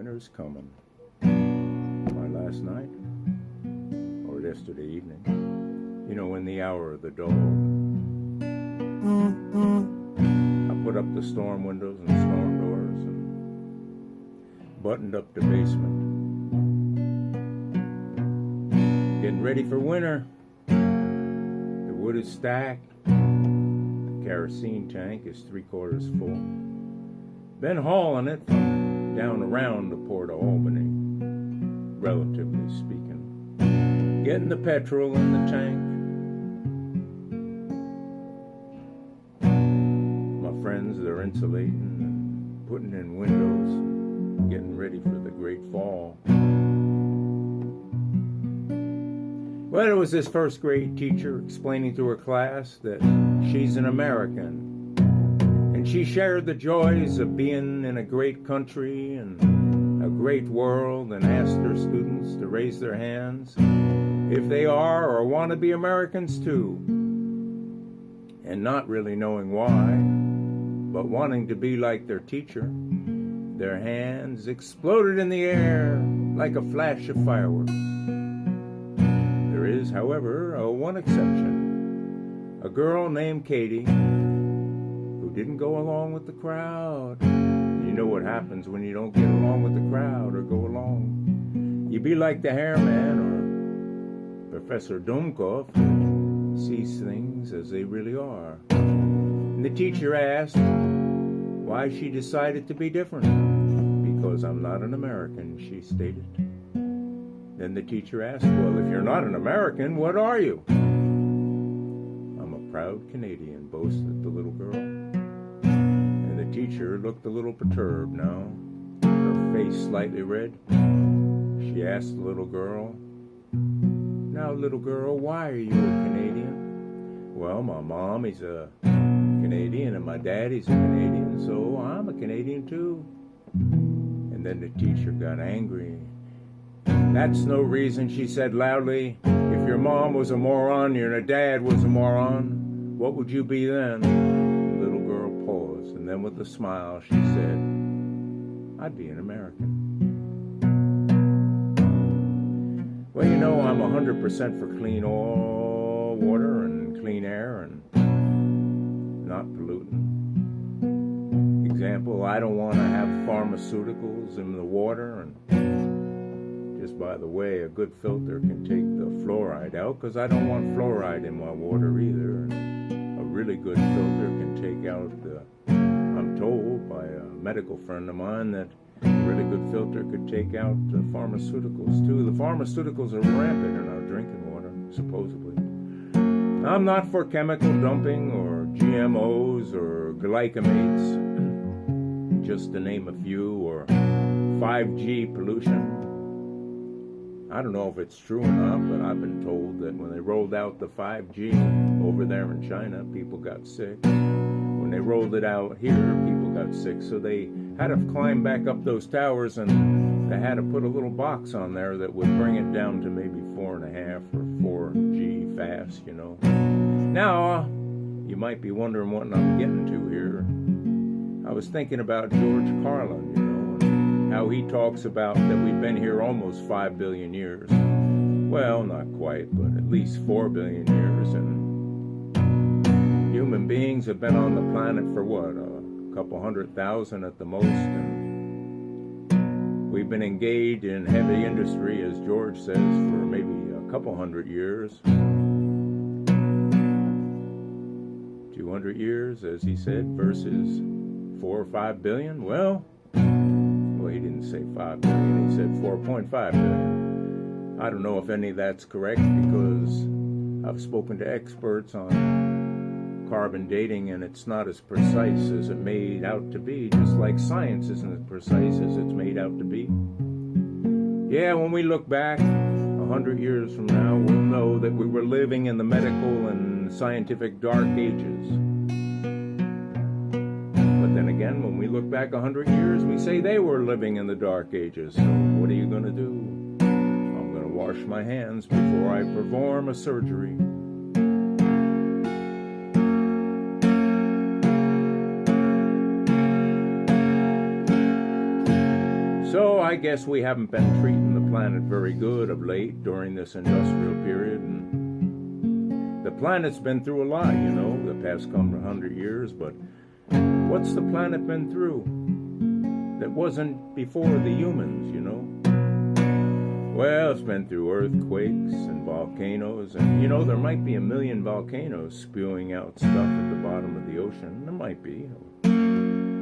Winter's coming. My last night, or yesterday evening, in the hour of the dog, I put up the storm windows and storm doors and buttoned up the basement. Getting ready for winter. The wood is stacked. The kerosene tank is 3/4 full. Been hauling it from down around the Port of Albany, relatively speaking. Getting the petrol in the tank. My friends, they're insulating and putting in windows, getting ready for the great fall. Well, it was this first grade teacher explaining to her class that she's an American. And she shared the joys of being in a great country and a great world, and asked her students to raise their hands if they are or want to be Americans too. And not really knowing why, but wanting to be like their teacher, their hands exploded in the air like a flash of fireworks. There is, however, one exception. A girl named Katie who didn't go along with the crowd. You know what happens when you don't get along with the crowd or go along. You be like the Hairman or Professor Dumkov, who sees things as they really are. And the teacher asked why she decided to be different. Because I'm not an American, she stated. Then the teacher asked, well, if you're not an American, what are you? I'm a proud Canadian, boasted the little girl. And the teacher looked a little perturbed now, her face slightly red. She asked the little girl, now, little girl, why are you a Canadian? Well, my mom is a Canadian and my daddy's a Canadian, so I'm a Canadian too. And then the teacher got angry. That's no reason, she said loudly. If your mom was a moron, your dad was a moron, what would you be then? The little girl paused, and then with a smile she said, I'd be an American. Well, I'm 100% for clean oil, water, and clean air, and not polluting. Example, I don't want to have pharmaceuticals in the water, and just by the way, a good filter can take the fluoride out, because I don't want fluoride in my water either. And a really good filter can take out I'm told by a medical friend of mine that a really good filter could take out pharmaceuticals too. The pharmaceuticals are rampant in our drinking water, supposedly. I'm not for chemical dumping or GMOs or glycamates, just to name a few, or 5G pollution. I don't know if it's true or not, but I've been told that when they rolled out the 5G over there in China, people got sick. When they rolled it out here, people got sick. So they had to climb back up those towers, and they had to put a little box on there that would bring it down to maybe 4.5 or 4G fast, Now, you might be wondering what I'm getting to here. I was thinking about George Carlin, and how he talks about that we've been here almost 5 billion years. Well, not quite, but at least 4 billion years. And human beings have been on the planet for what, a couple 100,000 at the most. And we've been engaged in heavy industry, as George says, for maybe a couple 100 years. 200 years, as he said, versus 4 or 5 billion. Well, he didn't say 5 billion, he said 4.5 billion. I don't know if any of that's correct, because I've spoken to experts on carbon dating, and it's not as precise as it made out to be, just like science isn't as precise as it's made out to be. Yeah, when we look back 100 years from now, we'll know that we were living in the medical and scientific dark ages. Then again, when we look back 100 years, we say they were living in the dark ages. So what are you going to do? I'm going to wash my hands before I perform a surgery. So I guess we haven't been treating the planet very good of late during this industrial period. And the planet's been through a lot, the past couple of 100 years, but what's the planet been through that wasn't before the humans, Well, it's been through earthquakes and volcanoes, and there might be 1 million volcanoes spewing out stuff at the bottom of the ocean. There might be.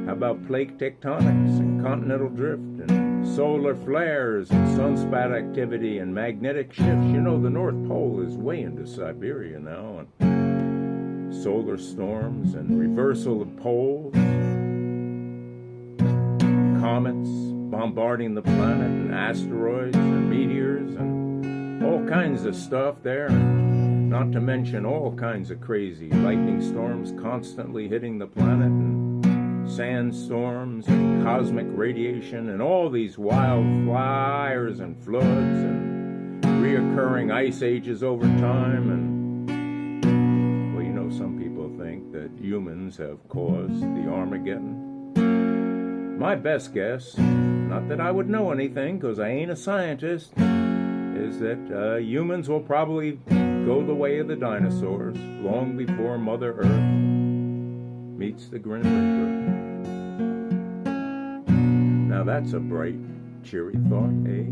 How about plate tectonics and continental drift and solar flares and sunspat activity and magnetic shifts? The North Pole is way into Siberia now, and solar storms and reversal of poles, comets bombarding the planet, and asteroids and meteors and all kinds of stuff there. Not to mention all kinds of crazy lightning storms constantly hitting the planet, and sandstorms and cosmic radiation and all these wildfires and floods and reoccurring ice ages over time. And well, some people think that humans have caused the Armageddon. My best guess, not that I would know anything because I ain't a scientist, is that humans will probably go the way of the dinosaurs long before Mother Earth meets the Grim Reaper. Now that's a bright, cheery thought, eh?